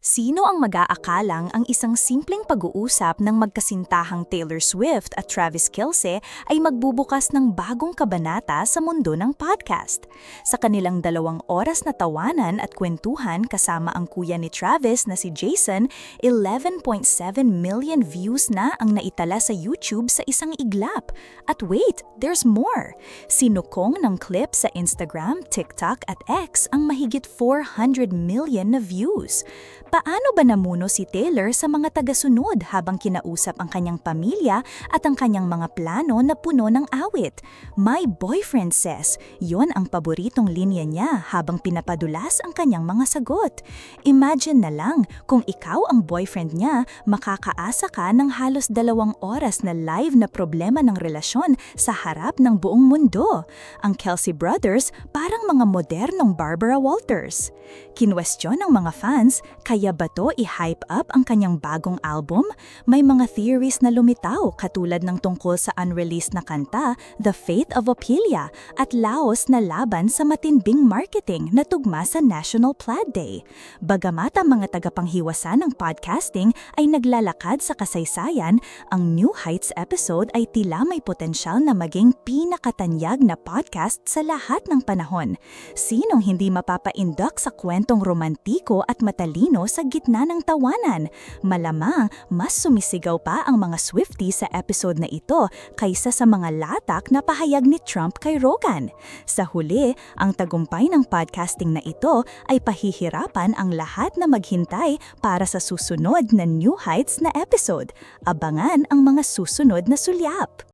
Sino ang mag-aakalang ang isang simpleng pag-uusap ng magkasintahang Taylor Swift at Travis Kelce ay magbubukas ng bagong kabanata sa mundo ng podcast? Sa kanilang 2 oras na tawanan at kwentuhan kasama ang kuya ni Travis na si Jason, 11.7 million views na ang naitala sa YouTube sa isang iglap. At wait, there's more! Sinukong ng clip sa Instagram, TikTok at X ang mahigit 400 million na views. Paano ba namuno si Taylor sa mga tagasunod habang kinausap ang kanyang pamilya at ang kanyang mga plano na puno ng awit? My boyfriend says, yon ang paboritong linya niya habang pinapadulas ang kanyang mga sagot. Imagine na lang kung ikaw ang boyfriend niya, makakaasa ka ng halos 2 oras na live na problema ng relasyon sa harap ng buong mundo. Ang Kelce Brothers parang mga modernong Barbara Walters. Kinwestiyon ng mga fans, kaya ba to i-hype up ang kanyang bagong album? May mga theories na lumitaw katulad ng tungkol sa unreleased na kanta, The Fate of Ophelia, at laos na laban sa matinding marketing na tugma sa National Plaid Day. Bagamat ang mga tagapanghiwasa ng podcasting ay naglalakad sa kasaysayan, ang New Heights episode ay tila may potensyal na maging pinakatanyag na podcast sa lahat ng panahon. Sinong hindi mapapaindok sa kwentong romantiko at matalino sa gitna ng tawanan? Malamang mas sumisigaw pa ang mga Swifties sa episode na ito kaysa sa mga latak na pahayag ni Trump kay Rogan. Sa huli, ang tagumpay ng podcasting na ito ay pahihirapan ang lahat na maghintay para sa susunod na New Heights na episode. Abangan ang mga susunod na sulyap.